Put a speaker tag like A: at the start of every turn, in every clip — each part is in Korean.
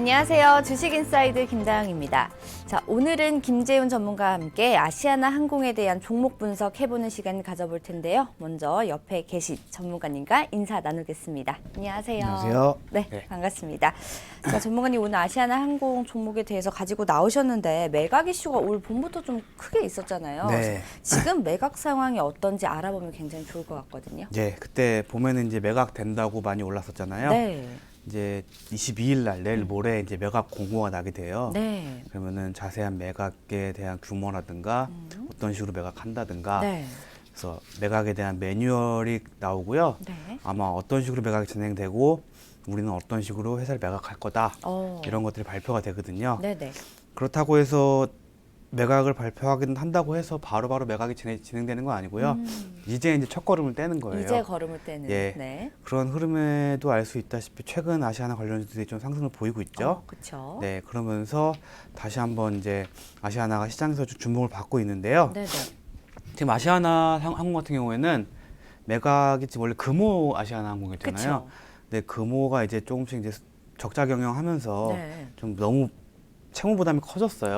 A: 안녕하세요. 주식인사이드 김다영입니다. 자, 오늘은 김재훈 전문가와 함께 아시아나 항공에 대한 종목 분석해보는 시간 가져볼 텐데요. 먼저 옆에 계신 전문가님과 인사 나누겠습니다. 안녕하세요.
B: 안녕하세요.
A: 네, 반갑습니다. 자, 전문가님 오늘 아시아나 항공 종목에 대해서 가지고 나오셨는데 매각 이슈가 올 봄부터 좀 크게 있었잖아요.
B: 네.
A: 지금 매각 상황이 어떤지 알아보면 굉장히 좋을 것 같거든요.
B: 네, 그때 봄에는 이제 매각 된다고 많이 올랐었잖아요.
A: 네.
B: 이제 22일 날 내일 모레 이제 매각 공고가 나게 돼요.
A: 네.
B: 그러면은 자세한 매각에 대한 규모라든가 어떤 식으로 매각한다든가
A: 네.
B: 그래서 매각에 대한 매뉴얼이 나오고요.
A: 네.
B: 아마 어떤 식으로 매각이 진행되고 우리는 어떤 식으로 회사를 매각할 거다 이런 것들이 발표가 되거든요.
A: 네네.
B: 그렇다고 해서 매각을 발표하긴 한다고 해서 바로바로 매각이 진행되는 건 아니고요. 이제 첫 걸음을 떼는 거예요.
A: 이제 걸음을 떼는.
B: 예.
A: 네.
B: 그런 흐름에도 알 수 있다시피 최근 아시아나 관련주들이 좀 상승을 보이고 있죠.
A: 그렇죠.
B: 네, 그러면서 다시 한번 이제 아시아나가 시장에서 좀 주목을 받고 있는데요.
A: 네네.
B: 지금 아시아나 항공 같은 경우에는 매각이 지금 원래 금호 아시아나 항공이었잖아요.
A: 그쵸.
B: 근데 금호가 이제 조금씩 이제 적자 경영하면서
A: 네.
B: 좀 너무 채무 부담이 커졌어요.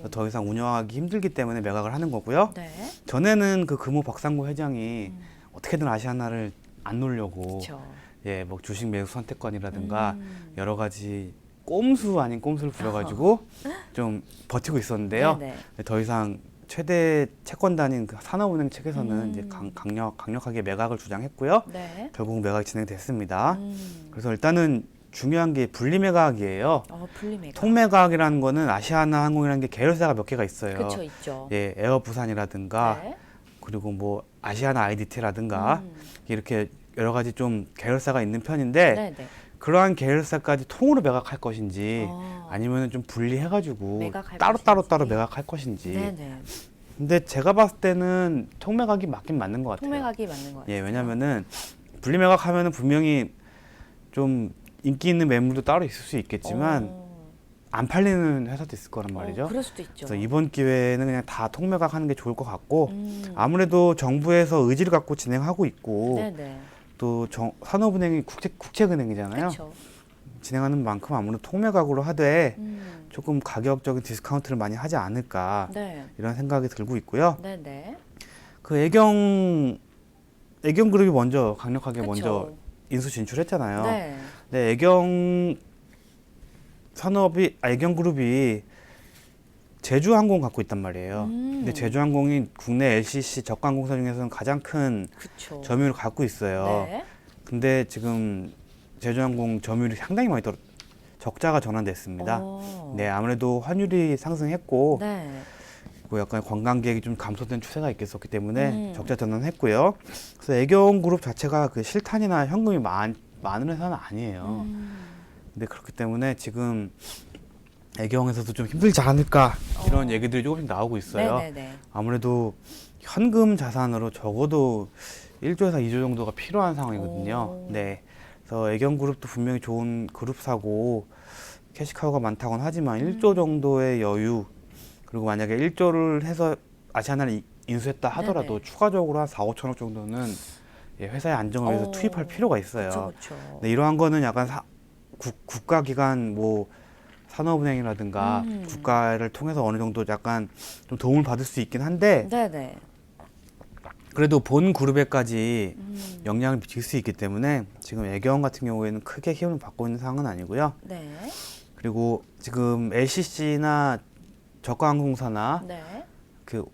A: 오.
B: 더 이상 운영하기 힘들기 때문에 매각을 하는 거고요.
A: 네.
B: 전에는 그 금호 박상구 회장이 어떻게든 아시아나를 안 놓으려고
A: 그렇죠.
B: 예, 뭐 주식 매수 선택권이라든가 여러 가지 꼼수 아닌 꼼수를 부려가지고 좀 버티고 있었는데요.
A: 네네.
B: 더 이상 최대 채권단인 그 산업은행 측에서는 이제 강력하게 매각을 주장했고요.
A: 네.
B: 결국 매각이 진행됐습니다.
A: 음.
B: 그래서 일단은 중요한 게 분리매각이에요.
A: 분리매각.
B: 통매각이라는 거는 아시아나 항공이라는 게 계열사가 몇 개가 있어요.
A: 그렇죠, 있죠.
B: 예, 에어부산이라든가
A: 네.
B: 그리고 뭐 아시아나 IDT라든가
A: 음.
B: 이렇게 여러 가지 좀 계열사가 있는 편인데
A: 네네.
B: 그러한 계열사까지 통으로 매각할 것인지
A: 어.
B: 아니면 좀 분리해가지고
A: 매각할
B: 따로
A: 것인지.
B: 매각할 것인지.
A: 네네.
B: 근데 제가 봤을 때는 통매각이 맞긴 맞는 것 같아요.
A: 통매각이 맞는 것 같아요.
B: 예, 왜냐면은 분리매각하면은 분명히 좀 인기 있는 매물도 따로 있을 수 있겠지만 안 팔리는 회사도 있을 거란 말이죠.
A: 그럴 수도 있죠.
B: 그래서 이번 기회에는 그냥 다 통매각하는 게 좋을 것 같고
A: 아무래도
B: 아무래도 정부에서 의지를 갖고 진행하고 있고
A: 네네.
B: 또 산업은행이 국책은행이잖아요.
A: 그렇죠.
B: 진행하는 만큼 아무래도 통매각으로 하되
A: 음.
B: 조금 가격적인 디스카운트를 많이 하지 않을까
A: 네.
B: 이런 생각이 들고 있고요.
A: 네네.
B: 그 애경그룹이 먼저 강력하게
A: 그쵸.
B: 먼저 인수 진출했잖아요.
A: 네.
B: 근데 애경그룹이 제주항공 갖고 있단 말이에요. 근데 제주항공이 국내 LCC 저가항공사 중에서는 가장 큰
A: 그쵸.
B: 점유율을 갖고 있어요.
A: 네.
B: 근데 지금 제주항공 점유율이 상당히 많이 적자가 전환됐습니다. 네, 아무래도 환율이 상승했고
A: 네.
B: 뭐 약간 관광객이 좀 감소된 추세가 있겠었기 때문에 적자 전환했고요. 그래서 애경그룹 자체가 그 실탄이나 현금이 많은 회사는 아니에요. 근데 그렇기 때문에 지금 애경에서도 좀 힘들지 않을까 이런 얘기들이 조금씩 나오고 있어요.
A: 네네네.
B: 아무래도 현금 자산으로 적어도 1조에서 2조 정도가 필요한 상황이거든요.
A: 오.
B: 네. 그래서 애경그룹도 분명히 좋은 그룹사고 캐시카우가 많다고는 하지만 1조 정도의 여유 그리고 만약에 1조를 해서 아시아나를 인수했다 하더라도
A: 네네.
B: 추가적으로 한 4, 5천억 정도는 예, 회사의 안정을 위해서 투입할 필요가 있어요.
A: 그렇죠.
B: 네, 이러한 거는 약간 국가기관 뭐 산업은행이라든가 국가를 통해서 어느 정도 약간 좀 도움을 받을 수 있긴 한데
A: 네네.
B: 그래도 본 그룹에까지 영향을 미칠 수 있기 때문에 지금 애경 같은 경우에는 크게 힘을 받고 있는 상황은 아니고요.
A: 네.
B: 그리고 지금 LCC나 저가항공사나
A: 네.
B: 그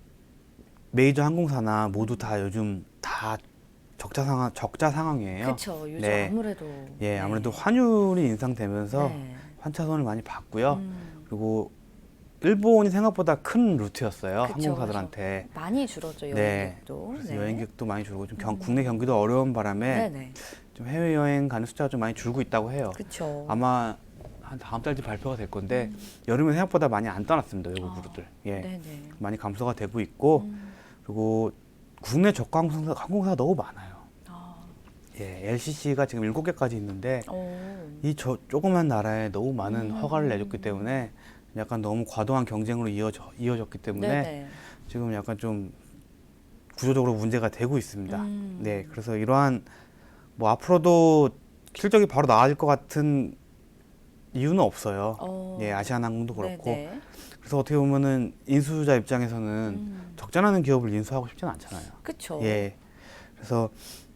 B: 메이저 항공사나 모두 다 요즘 다 적자 상황이에요.
A: 그렇죠. 요즘
B: 네.
A: 아무래도
B: 예, 아무래도 환율이 인상되면서
A: 네.
B: 환차손을 많이 받고요.
A: 음.
B: 그리고 일본이 생각보다 큰 루트였어요.
A: 그쵸,
B: 항공사들한테.
A: 많이 줄었죠,
B: 네.
A: 여행객도.
B: 그래서
A: 네.
B: 여행객도 많이 줄고 좀 국내 경기도 어려운 바람에
A: 네네.
B: 좀 해외 여행 가는 숫자가 좀 많이 줄고 있다고 해요.
A: 그렇죠.
B: 아마 한 다음 달쯤 발표가 될 건데 여름에 생각보다 많이 안 떠났습니다. 외국 그룹들. 예.
A: 네네.
B: 많이 감소가 되고 있고 그리고 국내 저가 항공사가 너무 많아요.
A: 아.
B: 예, LCC가 지금 7개까지 있는데
A: 오.
B: 이 조그만 나라에 너무 많은 허가를 내줬기 때문에 약간 너무 과도한 경쟁으로 이어졌기 때문에
A: 네네.
B: 지금 약간 좀 구조적으로 문제가 되고 있습니다. 네, 그래서 이러한 뭐 앞으로도 실적이 바로 나아질 것 같은 이유는 없어요. 예, 아시아나항공도 그렇고. 그래서 어떻게 보면은 인수자 입장에서는 적자나는 기업을 인수하고 싶지는 않잖아요.
A: 그렇죠.
B: 예. 그래서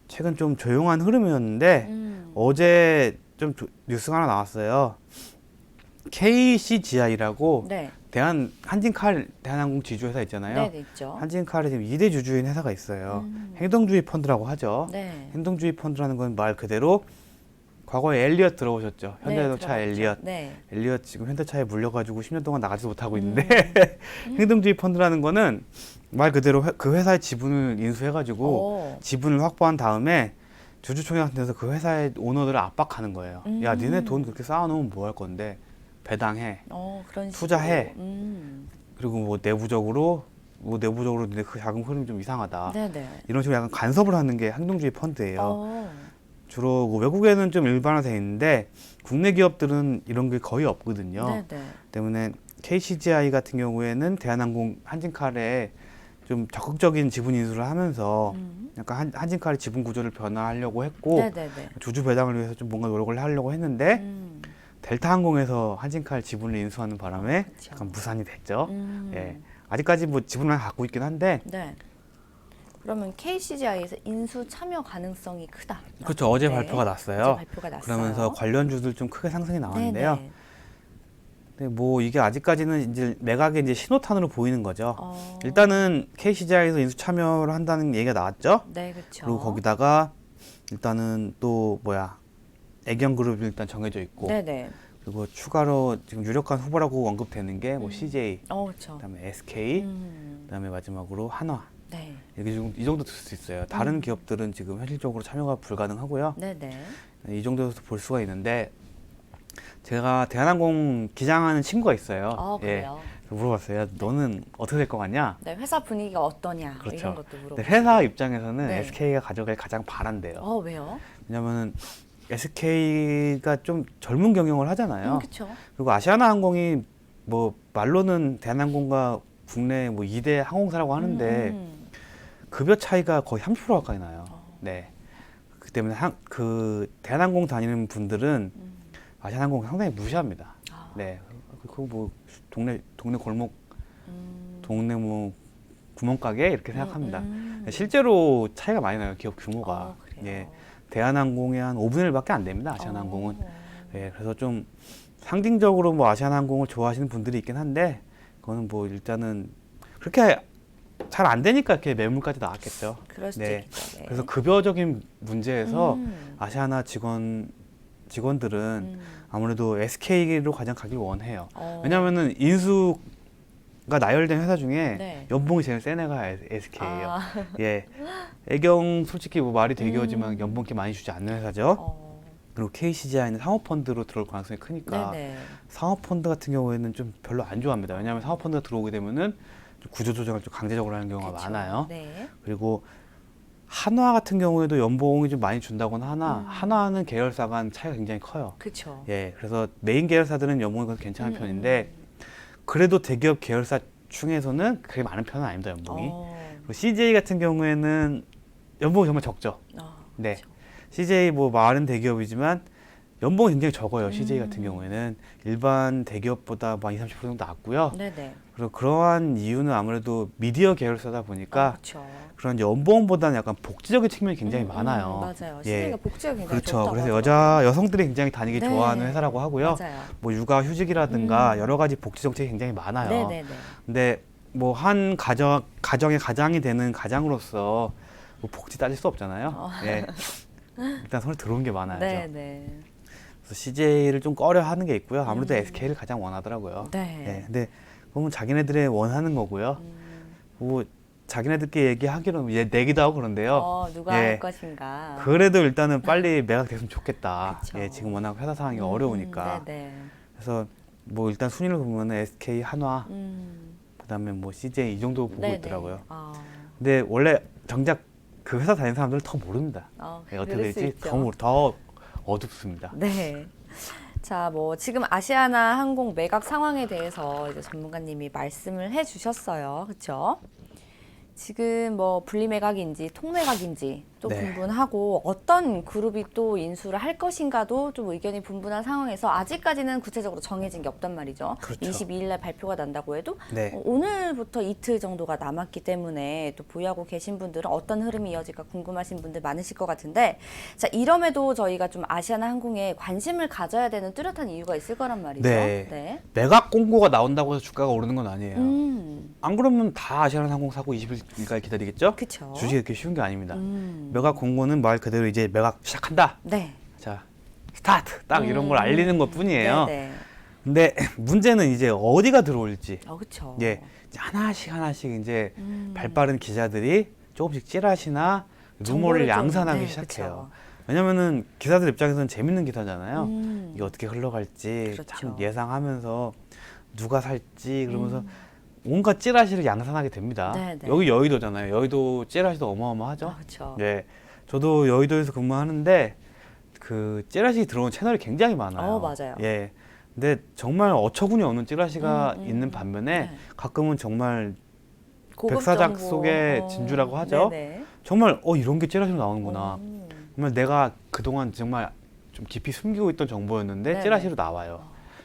B: 최근 좀 조용한 흐름이었는데 어제 좀 뉴스가 하나 나왔어요. KCGI라고
A: 네.
B: 대한항공 지주회사 있잖아요.
A: 네, 있죠.
B: 한진칼의 지금 2대 주주인 회사가 있어요. 행동주의 펀드라고 하죠.
A: 네.
B: 행동주의 펀드라는 건 말 그대로 과거에 엘리엇 들어오셨죠. 현대자동차
A: 들어봤죠.
B: 엘리엇.
A: 네.
B: 엘리엇 지금 현대차에 물려가지고 10년 동안 나가지도 못하고 있는데 행동주의 펀드라는 거는 말 그대로 그 회사의 지분을 인수해가지고 지분을 확보한 다음에 주주총회한테서 그 회사의 오너들을 압박하는 거예요. 야, 니네 돈 그렇게 쌓아놓으면 뭐 할 건데 배당해,
A: 그런
B: 투자해.
A: 식으로.
B: 그리고 뭐 내부적으로 니네 그 자금 흐름이 좀 이상하다.
A: 네네.
B: 이런 식으로 약간 간섭을 하는 게 행동주의 펀드예요. 주로 뭐 외국에는 좀 일반화되어 있는데 국내 기업들은 이런 게 거의 없거든요.
A: 네네.
B: 때문에 KCGI 같은 경우에는 대한항공, 한진칼에 좀 적극적인 지분 인수를 하면서 약간 한진칼의 지분 구조를 변화하려고 했고
A: 네네네.
B: 주주 배당을 위해서 좀 뭔가 노력을 하려고 했는데 델타항공에서 한진칼 지분을 인수하는 바람에
A: 그쵸.
B: 약간 무산이 됐죠. 예. 아직까지 뭐 지분을 갖고 있긴 한데
A: 네. 그러면 KCGI에서 인수 참여 가능성이 크다.
B: 그렇죠. 어제
A: 네.
B: 발표가 났어요.
A: 어제 발표가 났어요.
B: 그러면서 관련주들 좀 크게 상승이 나왔는데요.
A: 네네.
B: 근데 뭐 이게 아직까지는 이제 매각의 이제 신호탄으로 보이는 거죠.
A: 어.
B: 일단은 KCGI에서 인수 참여를 한다는 얘기가 나왔죠.
A: 네, 그렇죠.
B: 그리고 거기다가 일단은 또 애경그룹이 일단 정해져 있고,
A: 네네.
B: 그리고 추가로 지금 유력한 후보라고 언급되는 게 뭐 CJ,
A: 그렇죠.
B: 그다음에 SK,
A: 음.
B: 그다음에 마지막으로 한화.
A: 네.
B: 이게 지금 이 정도 들 수 있어요. 다른 기업들은 지금 현실적으로 참여가 불가능하고요.
A: 네네.
B: 이 정도에서 볼 수가 있는데 제가 대한항공 기장하는 친구가 있어요.
A: 그래요.
B: 물어봤어요. 야, 너는 어떻게 될 것 같냐?
A: 네, 회사 분위기가 어떠냐
B: 그렇죠.
A: 이런 것도 물어보고.
B: 근데 회사 입장에서는
A: 네.
B: SK가 가져갈 가장 바란대요.
A: 왜요?
B: 왜냐면은 SK가 좀 젊은 경영을 하잖아요.
A: 그렇죠.
B: 그리고 아시아나항공이 뭐 말로는 대한항공과 국내 뭐 2대 항공사라고 하는데 급여 차이가 거의 30% 가까이 나요. 네. 그 때문에 그 대한항공 다니는 분들은 아시아나항공 상당히 무시합니다. 네. 그거 뭐 동네 골목, 동네 뭐 구멍가게 이렇게 생각합니다. 실제로 차이가 많이 나요. 기업 규모가.
A: 그래요.
B: 예. 대한항공의 한 5분의 1밖에 안 됩니다. 아시아나항공은. 예. 그래서 좀 상징적으로 뭐 아시아나항공을 좋아하시는 분들이 있긴 한데 그거는 뭐 일단은 그렇게 잘 안 되니까 이렇게 매물까지 나왔겠죠.
A: 그럴 수도
B: 네.
A: 있겠죠. 네.
B: 그래서 급여적인 문제에서 아시아나 직원들은 아무래도 SK로 가장 가길 원해요. 왜냐하면은 인수가 나열된 회사 중에
A: 네.
B: 연봉이 제일 센 애가 SK예요. 예, 애경 솔직히 뭐 말이 되기하지만 연봉 이 많이 주지 않는 회사죠. 그리고 KCGI는 사모펀드로 들어올 가능성이 크니까
A: 네네.
B: 사모펀드 같은 경우에는 좀 별로 안 좋아합니다. 왜냐하면 사모펀드가 들어오게 되면은 좀 구조조정을 좀 강제적으로 하는 경우가
A: 그쵸.
B: 많아요.
A: 네.
B: 그리고 한화 같은 경우에도 연봉이 좀 많이 준다고는 하나 한화는 계열사 간 차이가 굉장히 커요.
A: 그렇죠.
B: 예, 그래서 메인 계열사들은 연봉이 괜찮은 편인데 그래도 대기업 계열사 중에서는 그렇게 많은 편은 아닙니다, 연봉이. 그리고 CJ 같은 경우에는 연봉이 정말 적죠. 네.
A: 그쵸.
B: CJ 뭐 말은 대기업이지만 연봉이 굉장히 적어요. CJ 같은 경우에는 일반 대기업보다 뭐 20, 30% 정도 낮고요.
A: 네네.
B: 그리고 그러한 이유는 아무래도 미디어 계열사다 보니까
A: 그렇죠.
B: 그런 연봉보다는 약간 복지적인 측면이 굉장히 많아요.
A: 맞아요.
B: 예.
A: CJ가 복지가 굉장히
B: 그렇죠.
A: 좋다고
B: 그래서
A: 하더라고요.
B: 여성들이 굉장히 다니기
A: 네.
B: 좋아하는 회사라고 하고요.
A: 맞아요.
B: 뭐 육아 휴직이라든가 여러 가지 복지 정책이 굉장히 많아요.
A: 네네네.
B: 근데 뭐 한 가정의 가장이 되는 가장으로서 뭐 복지 따질 수 없잖아요. 예. 일단 손에 들어온 게 많아야죠.
A: 네네.
B: 그래서 CJ를 좀 꺼려하는 게 있고요. 아무래도
A: 음.
B: SK를 가장 원하더라고요.
A: 네.
B: 예. 근데 그건 자기네들의 원하는 거고요. 뭐 자기네들끼리 얘기하기로는 내기도 하고 그런데요.
A: 누가 할 것인가.
B: 그래도 일단은 빨리 매각됐으면 좋겠다.
A: 그쵸.
B: 예, 지금 워낙 회사 상황이 어려우니까.
A: 네네.
B: 그래서 뭐 일단 순위를 보면 SK, 한화,
A: 음.
B: 그다음에 뭐 CJ 이 정도 보고
A: 네네.
B: 있더라고요.
A: 아.
B: 근데 원래 정작 그 회사 다니는 사람들은 더 모릅니다. 예, 어떻게
A: 그럴 수
B: 될지
A: 있죠.
B: 더 어둡습니다.
A: 네. 자, 뭐 지금 아시아나 항공 매각 상황에 대해서 이제 전문가님이 말씀을 해주셨어요. 그렇죠? 지금 뭐 분리매각인지 통매각인지 또
B: 네.
A: 분분하고 어떤 그룹이 또 인수를 할 것인가도 좀 의견이 분분한 상황에서 아직까지는 구체적으로 정해진 게 없단 말이죠.
B: 그렇죠.
A: 22일 날 발표가 난다고 해도
B: 네.
A: 오늘부터 이틀 정도가 남았기 때문에 또 보유하고 계신 분들은 어떤 흐름이 이어질까 궁금하신 분들 많으실 것 같은데 자 이럼에도 저희가 좀 아시아나항공에 관심을 가져야 되는 뚜렷한 이유가 있을 거란 말이죠.
B: 네. 매각 공고가 나온다고 해서 주가가 오르는 건 아니에요. 안 그러면 다 아시아나항공 사고 20일까지 기다리겠죠?
A: 그쵸.
B: 주식이 이렇게 쉬운 게 아닙니다. 매각 공고는 말 그대로 이제 매각 시작한다.
A: 네.
B: 자, 스타트! 딱 이런 걸 알리는 것 뿐이에요.
A: 네네.
B: 근데 문제는 이제 어디가 들어올지.
A: 그렇죠.
B: 예, 이제 하나씩 이제 발빠른 기자들이 조금씩 찌라시나 루머를
A: 정보를 좀,
B: 양산하기
A: 네,
B: 시작해요.
A: 그쵸.
B: 왜냐면은 기사들 입장에서는 재밌는 기사잖아요. 이게 어떻게 흘러갈지
A: 그렇죠.
B: 참 예상하면서 누가 살지 그러면서 온갖 찌라시를 양산하게 됩니다.
A: 네, 네.
B: 여기 여의도잖아요. 여의도 찌라시도 어마어마하죠.
A: 그렇죠.
B: 예, 저도 여의도에서 근무하는데 그 찌라시 들어온 채널이 굉장히 많아요.
A: 맞아요.
B: 예, 근데 정말 어처구니 없는 찌라시가 있는 반면에
A: 네.
B: 가끔은 정말
A: 고급
B: 백사작
A: 정보.
B: 속의 진주라고 하죠.
A: 네네.
B: 정말 이런 게 찌라시로 나오는구나.
A: 오.
B: 정말 내가 그동안 정말 좀 깊이 숨기고 있던 정보였는데
A: 네네.
B: 찌라시로 나와요.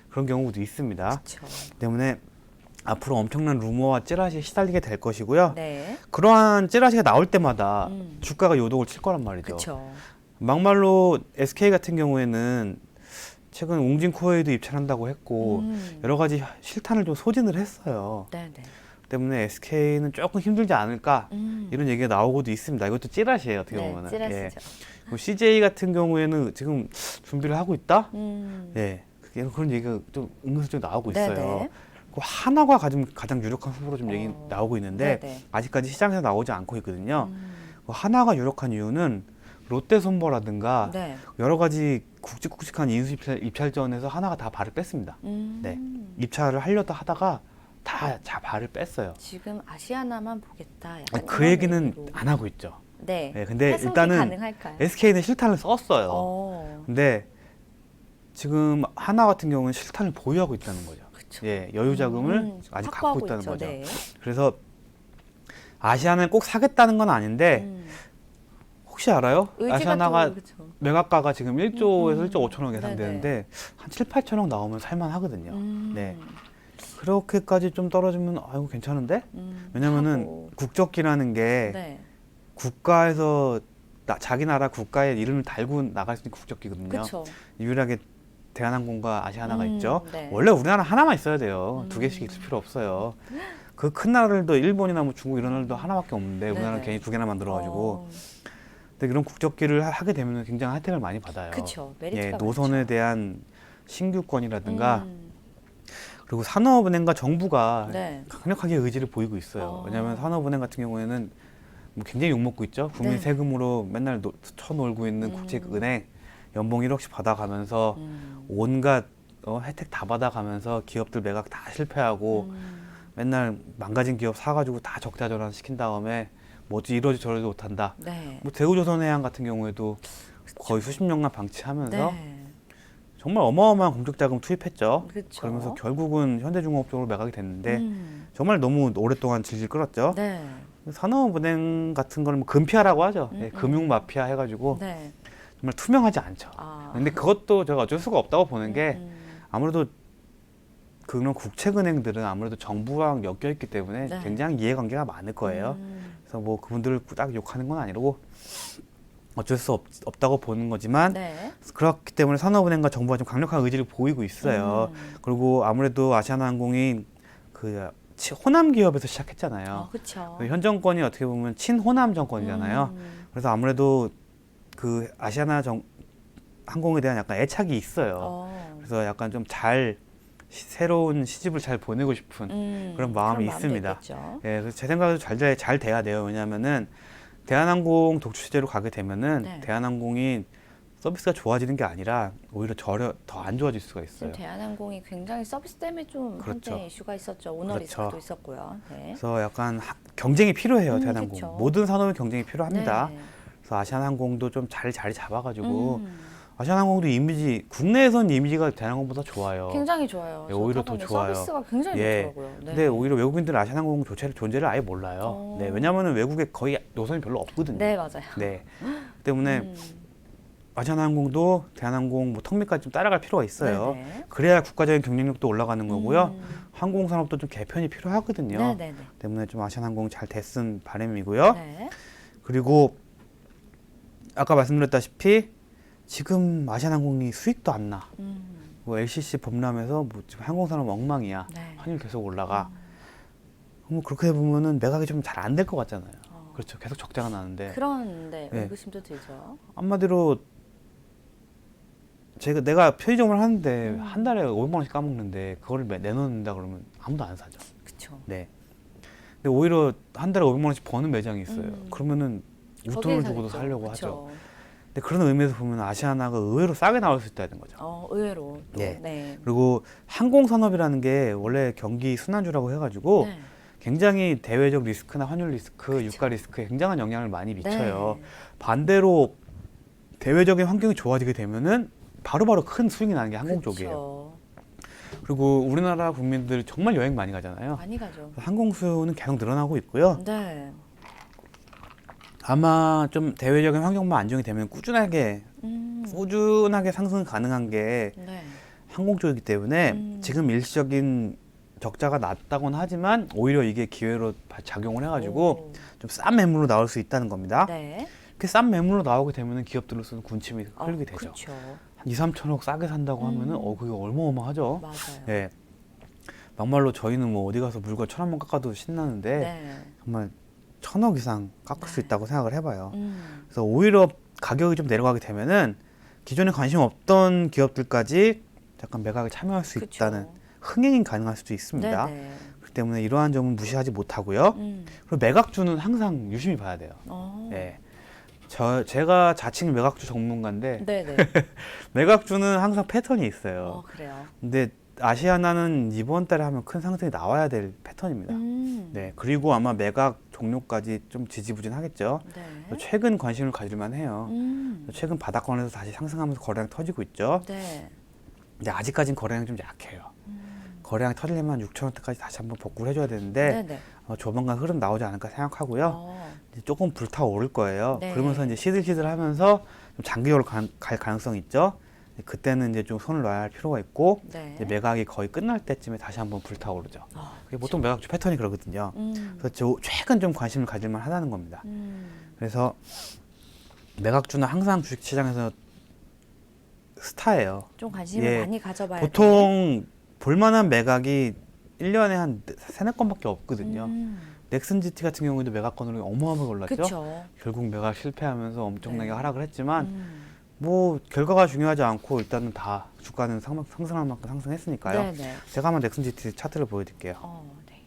B: 그런 경우도 있습니다.
A: 그렇죠.
B: 때문에 앞으로 엄청난 루머와 찌라시에 시달리게 될 것이고요.
A: 네.
B: 그러한 찌라시가 나올 때마다
A: 음.
B: 주가가 요동을 칠 거란 말이죠.
A: 그렇죠.
B: 막말로 SK 같은 경우에는 최근 웅진코어에도 입찰한다고 했고 여러 가지 실탄을 좀 소진을 했어요.
A: 네네.
B: 때문에 SK는 조금 힘들지 않을까 이런 얘기가 나오고도 있습니다. 이것도 찌라시예요, 어떻게
A: 네,
B: 보면은.
A: 찌라시죠.
B: 뭐 CJ 같은 경우에는 지금 준비를 하고 있다.
A: 음.
B: 예, 그런 얘기가 좀 은근슬쩍 나오고 있어요.
A: 네네.
B: 그 하나가 가장 유력한 후보로 좀 얘기
A: 어.
B: 나오고 있는데
A: 네네.
B: 아직까지 시장에서 나오지 않고 있거든요. 그 하나가 유력한 이유는 롯데손보라든가
A: 네.
B: 여러 가지 굵직굵직한 인수 입찰전에서 하나가 다 발을 뺐습니다. 네, 입찰을 하려다 하다가 다 발을 뺐어요.
A: 지금 아시아나만 보겠다. 약간
B: 아니, 그
A: 이런
B: 얘기는
A: 의미로.
B: 안 하고 있죠.
A: 네.
B: 네, 근데
A: 해석이
B: 일단은
A: 가능할까요?
B: SK는 실탄을 썼어요.
A: 어.
B: 근데 지금 하나 같은 경우는 실탄을 보유하고 있다는 거죠.
A: 그쵸.
B: 예, 여유 자금을 아직 갖고
A: 확보하고
B: 있다는
A: 있죠.
B: 거죠.
A: 네.
B: 그래서 아시아나를 꼭 사겠다는 건 아닌데 혹시 알아요?
A: 의지가
B: 아시아나가
A: 또, 그쵸.
B: 매각가가 지금 1조에서 1조 5천억 예상되는데
A: 네네.
B: 한 7, 8천억 나오면 살만하거든요.
A: 음.
B: 네. 그렇게까지 좀 떨어지면 아이고 괜찮은데? 왜냐면은
A: 하고.
B: 국적기라는 게
A: 네.
B: 국가에서 자기 나라 국가의 이름을 달고 나갈 수 있는 국적기거든요.
A: 그렇죠.
B: 유일하게 대한항공과 아시아나가 있죠.
A: 네.
B: 원래 우리나라 하나만 있어야 돼요. 두 개씩 있을 필요 없어요. 그 큰 나라들도 일본이나 뭐 중국 이런 나라도 하나밖에 없는데 우리나라는
A: 네네.
B: 괜히 두 개나 만들어가지고
A: 어.
B: 근데 이런 국적기를 하게 되면 굉장히 혜택을 많이 받아요.
A: 그쵸. 메리트가
B: 노선에
A: 많죠.
B: 대한 신규권이라든가
A: 음.
B: 그리고 산업은행과 정부가
A: 네.
B: 강력하게 의지를 보이고 있어요. 왜냐하면 산업은행 같은 경우에는 뭐 굉장히 욕먹고 있죠. 국민
A: 네.
B: 세금으로 맨날 쳐놀고 있는 국책은행 연봉 1억씩 받아가면서 온갖 혜택 다 받아가면서 기업들 매각 다 실패하고 맨날 망가진 기업 사가지고 다 적자 전환 시킨 다음에 뭐지 이러지 저러지 못한다.
A: 네.
B: 뭐 대우조선해양 같은 경우에도 거의 수십 년간 방치하면서
A: 네.
B: 정말 어마어마한 공적 자금 투입했죠.
A: 그쵸.
B: 그러면서 결국은 현대중공업 쪽으로 매각이 됐는데
A: 음.
B: 정말 너무 오랫동안 질질 끌었죠.
A: 네.
B: 산업은행 같은 거는 뭐 금피아라고 하죠. 예, 금융 마피아 해가지고
A: 네.
B: 정말 투명하지 않죠.
A: 아.
B: 근데 그것도 제가 어쩔 수가 없다고 보는 게 아무래도 그런 국책은행들은 아무래도 정부랑 엮여 있기 때문에
A: 네.
B: 굉장히 이해관계가 많을 거예요. 그래서 뭐 그분들을 딱 욕하는 건 아니고 어쩔 수 없다고 보는 거지만
A: 네.
B: 그렇기 때문에 산업은행과 정부가 좀 강력한 의지를 보이고 있어요. 그리고 아무래도 아시아나항공이 그 호남 기업에서 시작했잖아요.
A: 그렇죠.
B: 현 정권이 어떻게 보면 친호남 정권이잖아요. 그래서 아무래도 그 아시아나 항공에 대한 약간 애착이 있어요. 그래서 약간 좀 새로운 시집을 잘 보내고 싶은 그런 마음이 있습니다. 예, 그래서 제 생각에도 잘 돼야 돼요. 왜냐하면은 대한항공 독주 체제로 가게 되면은
A: 네.
B: 대한항공이 서비스가 좋아지는 게 아니라 오히려 더 안 좋아질 수가 있어요.
A: 지금 대한항공이 굉장히 서비스 때문에 좀
B: 그렇죠.
A: 한때 이슈가 있었죠. 오너
B: 그렇죠.
A: 리스크도 있었고요. 네.
B: 그래서 약간 경쟁이 필요해요. 대한항공.
A: 그쵸.
B: 모든 산업은 경쟁이 필요합니다.
A: 네.
B: 그래서 아시아나항공도 좀 자리 잡아가지고 아시아나항공도 이미지 국내에선 이미지가 대한항공보다 좋아요.
A: 굉장히 좋아요.
B: 네,
A: 저
B: 오히려 더
A: 타봤는데
B: 좋아요.
A: 서비스가 굉장히
B: 예.
A: 좋더라고요. 네.
B: 근데 오히려 외국인들은 아시아나항공 존재를 아예 몰라요.
A: 어.
B: 네, 왜냐하면 외국에 거의 노선이 별로 없거든요.
A: 네, 맞아요.
B: 네, 때문에
A: 음.
B: 아시아나항공도 대한항공 뭐 턱밑까지 좀 따라갈 필요가 있어요.
A: 네네.
B: 그래야 국가적인 경쟁력도 올라가는 거고요.
A: 음.
B: 항공산업도 좀 개편이 필요하거든요.
A: 네네네.
B: 때문에 좀 아시아나항공 잘 됐으면 바람이고요.
A: 네.
B: 그리고 아까 말씀드렸다시피 지금 아시아나항공이 수익도 안 나.
A: 음.
B: 뭐 LCC 범람해서 뭐 지금 항공산업 엉망이야.
A: 네.
B: 환율 계속 올라가. 뭐 그렇게 보면은 매각이 좀 잘 안 될 것 같잖아요.
A: 어.
B: 그렇죠. 계속 적자가 나는데
A: 그런데
B: 네.
A: 의구심도 들죠.
B: 한마디로 내가 편의점을 하는데
A: 음.
B: 한 달에 500만 원씩 까먹는데 그걸 내놓는다 그러면 아무도 안 사죠.
A: 그쵸.
B: 네. 근데 오히려 한 달에 500만 원씩 버는 매장이 있어요. 그러면은 웃돈을
A: 거기에
B: 주고도
A: 사겠죠.
B: 살려고
A: 그쵸.
B: 하죠. 근데 그런 의미에서 보면 아시아나가 의외로 싸게 나올 수 있다는 거죠.
A: 의외로 또.
B: 네.
A: 네.
B: 그리고 항공산업이라는 게 원래 경기 순환주라고 해가지고
A: 네.
B: 굉장히 대외적 리스크나 환율 리스크, 유가 리스크에 굉장한 영향을 많이 미쳐요.
A: 네.
B: 반대로 대외적인 환경이 좋아지게 되면은 바로바로 큰 수익이 나는 게 항공
A: 그쵸.
B: 쪽이에요. 그리고 우리나라 국민들이 정말 여행 많이 가잖아요.
A: 많이 가죠.
B: 항공 수요는 계속 늘어나고 있고요.
A: 네.
B: 아마 좀 대외적인 환경만 안정이 되면 꾸준하게 상승 가능한 게
A: 네.
B: 항공 쪽이기 때문에 지금 일시적인 적자가 났다고는 하지만 오히려 이게 기회로 작용을 해가지고
A: 오.
B: 좀 싼 매물로 나올 수 있다는 겁니다.
A: 네.
B: 이렇게 싼 매물로 나오게 되면 기업들로서는 군침이 흐르게 되죠.
A: 그렇죠.
B: 한 2, 3천억 싸게 산다고 하면은 그게 어마어마하죠.
A: 맞아요.
B: 예. 막말로 저희는 뭐 어디 가서 물건 1,000원만 깎아도 신나는데
A: 네.
B: 정말 1,000억 이상 깎을 수 있다고 생각을 해봐요. 그래서 오히려 가격이 좀 내려가게 되면은 기존에 관심 없던 기업들까지 약간 매각에 참여할 수
A: 그쵸.
B: 있다는 흥행이 가능할 수도 있습니다.
A: 네네.
B: 그렇기 때문에 이러한 점은 무시하지 못하고요. 그리고 매각주는 항상 유심히 봐야 돼요. 예. 제가 자칭 매각주 전문가인데
A: 네네.
B: 매각주는 항상 패턴이 있어요.
A: 그래요.
B: 근데 아시아나는 이번 달에 하면 큰 상승이 나와야 될 패턴입니다. 네, 그리고 아마 매각 종료까지 좀 지지부진하겠죠.
A: 네.
B: 최근 관심을 가질만 해요. 최근 바닥권에서 다시 상승하면서 거래량 터지고 있죠.
A: 네.
B: 근데 아직까지는 거래량이 좀 약해요. 거래량이 터지려면 6,000원대까지 다시 한번 복구를 해줘야 되는데
A: 네네.
B: 조만간 흐름 나오지 않을까 생각하고요. 이제 조금 불타오를 거예요.
A: 네.
B: 그러면서 이제 시들시들하면서 좀 장기적으로 갈 가능성이 있죠. 그때는 이제 좀 손을 놔야 할 필요가 있고
A: 네.
B: 이제 매각이 거의 끝날 때쯤에 다시 한번 불타오르죠. 그게 보통 매각주 패턴이 그러거든요. 그래서 최근 좀 관심을 가질만 하다는 겁니다. 그래서 매각주는 항상 주식시장에서 스타예요.
A: 좀 관심을
B: 예.
A: 많이 가져봐야 돼요.
B: 보통 볼만한 매각이 1년에 한 3-4건밖에 없거든요. 넥슨 GT 같은 경우에도 매각건으로 어마어마하게 올랐죠.
A: 그렇죠.
B: 결국 매각 실패하면서 엄청나게
A: 네.
B: 하락을 했지만 뭐 결과가 중요하지 않고 일단은 다 주가는 상승할 만큼 상승했으니까요.
A: 네네.
B: 제가 한번 넥슨 GT 차트를 보여드릴게요.
A: 네.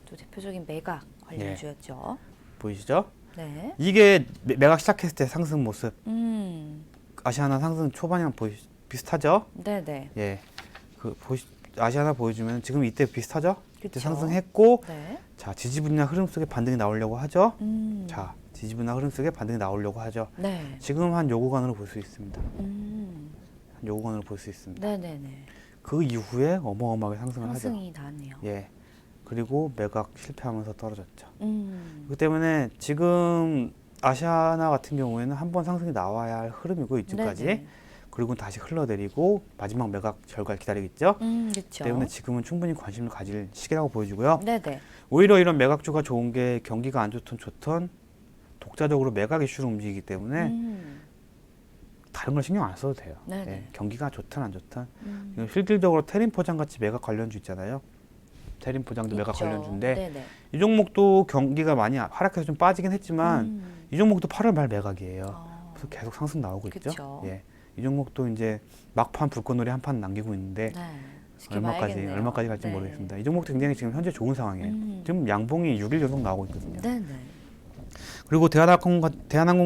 A: 또 대표적인 매각 관련주였죠.
B: 보이시죠?
A: 네.
B: 이게 매각 시작했을 때 상승 모습.
A: 음.
B: 아시아나 상승 초반이랑 비슷하죠?
A: 네네.
B: 예. 아시아나 보여주면 지금 이때 비슷하죠? 이때
A: 그쵸.
B: 상승했고,
A: 네.
B: 자, 지지분야 흐름 속에 반등이 나오려고 하죠?
A: 음.
B: 자, 지지분야 흐름 속에 반등이 나오려고 하죠?
A: 네.
B: 지금 한 요 구간으로 볼 수 있습니다.
A: 음.
B: 한 요 구간으로 볼 수 있습니다.
A: 네네네.
B: 그 이후에 어마어마하게 상승을 하죠.
A: 상승이 나네요.
B: 예. 그리고 매각 실패하면서 떨어졌죠.
A: 음.
B: 그렇기 때문에 지금 아시아나 같은 경우에는 한 번 상승이 나와야 할 흐름이고 이쯤까지.
A: 네네.
B: 그리고 다시 흘러내리고 마지막 매각 결과를 기다리겠죠.
A: 그렇죠.
B: 때문에 지금은 충분히 관심을 가질 시기라고 보여지고요.
A: 네네.
B: 오히려 이런 매각주가 좋은 게 경기가 안 좋든 독자적으로 매각 이슈로 움직이기 때문에 다른 걸 신경 안 써도 돼요.
A: 네네.
B: 예, 경기가 좋든 안 좋든 실질적으로 테린 포장 같이 매각 관련주 있잖아요. 테린 포장도 매각
A: 있죠.
B: 관련주인데
A: 네네.
B: 이 종목도 경기가 많이 하락해서 좀 빠지긴 했지만 이 종목도 8월 말 매각이에요. 그래서 계속 상승 나오고 있죠.
A: 그쵸.
B: 예, 이 종목도 이제 막판 불꽃놀이 한 판 남기고 있는데
A: 네. 지켜봐야겠네요.
B: 얼마까지 갈지
A: 네.
B: 모르겠습니다. 이 종목도 굉장히 지금 현재 좋은 상황이에요. 지금 양봉이 6일 연속 나오고 있거든요.
A: 네네.
B: 그리고 대한항공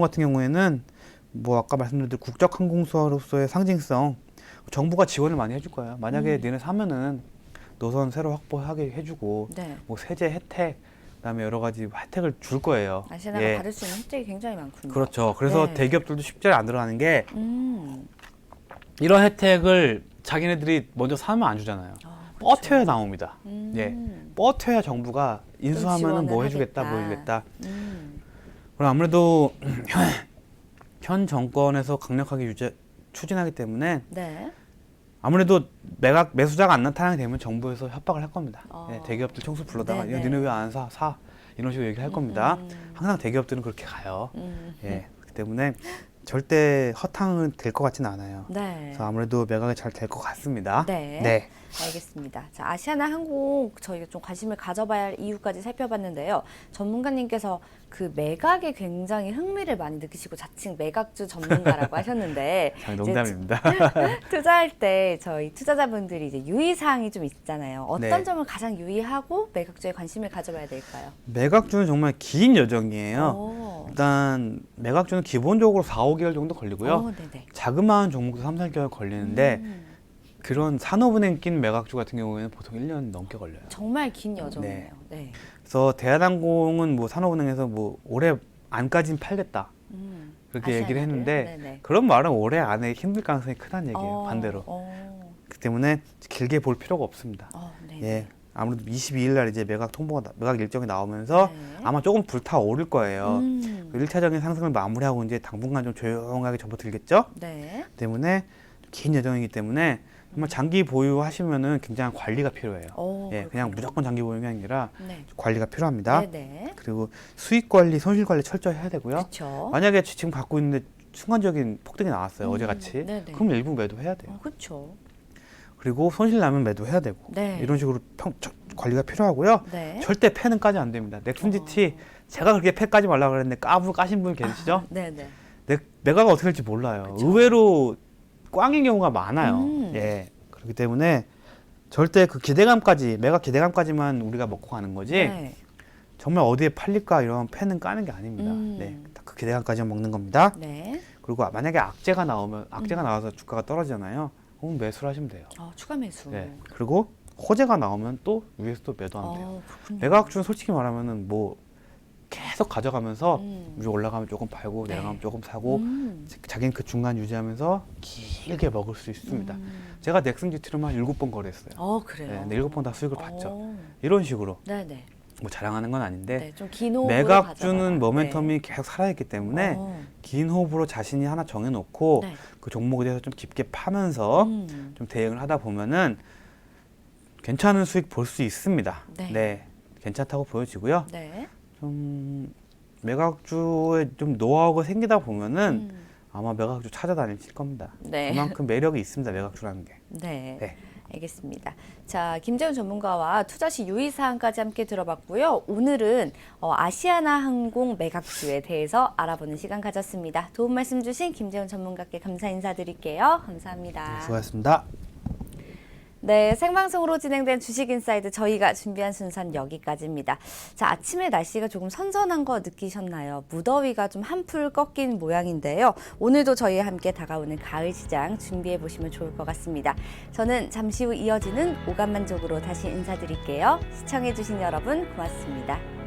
B: 같은 경우에는 뭐 아까 말씀드린 국적 항공사로서의 상징성, 정부가 지원을 많이 해줄 거예요. 만약에 니네 사면은 노선 새로 확보하게 해주고
A: 네.
B: 뭐 세제 혜택, 그다음에 여러 가지 혜택을 줄 거예요.
A: 아시아나가
B: 예.
A: 받을 수 있는 혜택이 굉장히 많군요.
B: 그렇죠. 그래서
A: 네.
B: 대기업들도 쉽지 안 들어가는 게 이런 혜택을 자기네들이 먼저 사면 안 주잖아요. 버텨야 나옵니다. 예, 버텨야 정부가 인수하면은 뭐 해주겠다, 뭐 해주겠다. 그럼 아무래도 현 정권에서 강력하게 추진하기 때문에
A: 네.
B: 아무래도 매수자가 안 나타나게 되면 정부에서 협박을 할 겁니다. 예, 대기업들 총수 불러다가 야, 니네 왜 안 사? 이런 식으로 얘기를 할 겁니다. 항상 대기업들은 그렇게 가요. 예, 그렇기 때문에 절대 허탕은 될 것 같지는 않아요.
A: 네.
B: 그래서 아무래도 매각이 잘 될 것 같습니다.
A: 네.
B: 네.
A: 알겠습니다. 자, 아시아나항공 저희가 좀 관심을 가져봐야 할 이유까지 살펴봤는데요. 전문가님께서 그 매각에 굉장히 흥미를 많이 느끼시고 자칭 매각주 전문가라고 하셨는데
B: 농담입니다.
A: 투자할 때 저희 투자자분들이 이제 유의사항이 좀 있잖아요. 어떤
B: 네.
A: 점을 가장 유의하고 매각주에 관심을 가져봐야 될까요?
B: 매각주는 정말 긴 여정이에요.
A: 오.
B: 일단 매각주는 기본적으로 4, 5개월 정도 걸리고요.
A: 네네.
B: 자그마한 종목도 3, 4개월 걸리는데 그런 산업은행 낀 매각주 같은 경우에는 보통 1년 넘게 걸려요.
A: 정말 긴 여정이네요. 네.
B: 그래서 대한항공은 뭐 산업은행에서 뭐 올해 안까지는 팔겠다 그렇게 얘기를
A: 아시아나를?
B: 했는데
A: 네네.
B: 그런 말은 올해 안에 힘들 가능성이 크다는 얘기예요. 반대로. 그 때문에 길게 볼 필요가 없습니다.
A: 네네.
B: 예, 아무래도 22일 날 이제 매각 일정이 나오면서
A: 네.
B: 아마 조금 불타오를 거예요.
A: 음.
B: 1차적인 상승을 마무리하고 이제 당분간 좀 조용하게 접어들겠죠.
A: 네.
B: 때문에 긴 여정이기 때문에 정말 장기 보유하시면은 굉장히 관리가 필요해요. 예, 그냥 무조건 장기 보유가 아니라
A: 네.
B: 관리가 필요합니다.
A: 네네.
B: 그리고 수익 관리, 손실 관리 철저히 해야 되고요.
A: 그렇죠.
B: 만약에 지금 갖고 있는데 순간적인 폭등이 나왔어요. 어제같이.
A: 네네.
B: 그럼 일부 매도해야 돼요.
A: 그렇죠.
B: 그리고 손실 나면 매도해야 되고.
A: 네.
B: 이런 식으로 관리가 필요하고요.
A: 네.
B: 절대 패는 까지 안 됩니다. 넥슨 GT 제가 그렇게 패 까지 말라고 그랬는데 까신 분 계시죠?
A: 네네.
B: 매가가 어떻게 될지 몰라요.
A: 그쵸.
B: 의외로 꽝인 경우가 많아요.
A: 음.
B: 예. 그렇기 때문에 절대 그 매각 기대감까지만 우리가 먹고 가는 거지.
A: 네.
B: 정말 어디에 팔릴까 이런 패는 까는 게 아닙니다. 네. 그 기대감까지만 먹는 겁니다.
A: 네.
B: 그리고 만약에 악재가 나와서 주가가 떨어지잖아요. 그럼 매수를 하시면 돼요.
A: 추가 매수.
B: 네. 그리고 호재가 나오면 또 위에서 또 매도하면 돼요.
A: 그렇군요.
B: 매각주는 솔직히 말하면은 뭐 계속 가져가면서 위에 올라가면 조금 팔고
A: 네.
B: 내려가면 조금 사고 자기는 그 중간 유지하면서 길게 먹을 수 있습니다. 제가 넥슨 GT로만 7번 거래했어요.
A: 그래요.
B: 네, 7번 다 수익을 봤죠. 이런 식으로
A: 네네.
B: 뭐 자랑하는 건 아닌데
A: 네, 좀긴 호흡으로
B: 매각주는
A: 가져가라.
B: 모멘텀이 계속 살아있기 때문에 긴 호흡으로 자신이 하나 정해놓고
A: 네.
B: 그 종목에 대해서 좀 깊게 파면서 좀 대응을 하다 보면은 괜찮은 수익 볼 수 있습니다.
A: 네.
B: 네, 괜찮다고 보여지고요.
A: 네.
B: 좀 매각주에 좀 노하우가 생기다 보면은 아마 매각주 찾아다니실 겁니다.
A: 네.
B: 그만큼 매력이 있습니다. 매각주라는 게.
A: 네.
B: 네.
A: 알겠습니다. 자, 김재훈 전문가와 투자 시 유의사항까지 함께 들어봤고요. 오늘은 아시아나항공 매각주에 대해서 알아보는 시간 가졌습니다. 도움 말씀 주신 김재훈 전문가께 감사 인사드릴게요. 감사합니다.
B: 네, 수고하셨습니다.
A: 네, 생방송으로 진행된 주식인사이드 저희가 준비한 순서는 여기까지입니다. 자, 아침에 날씨가 조금 선선한 거 느끼셨나요? 무더위가 좀 한풀 꺾인 모양인데요. 오늘도 저희와 함께 다가오는 가을 시장 준비해 보시면 좋을 것 같습니다. 저는 잠시 후 이어지는 오감만족으로 다시 인사드릴게요. 시청해 주신 여러분 고맙습니다.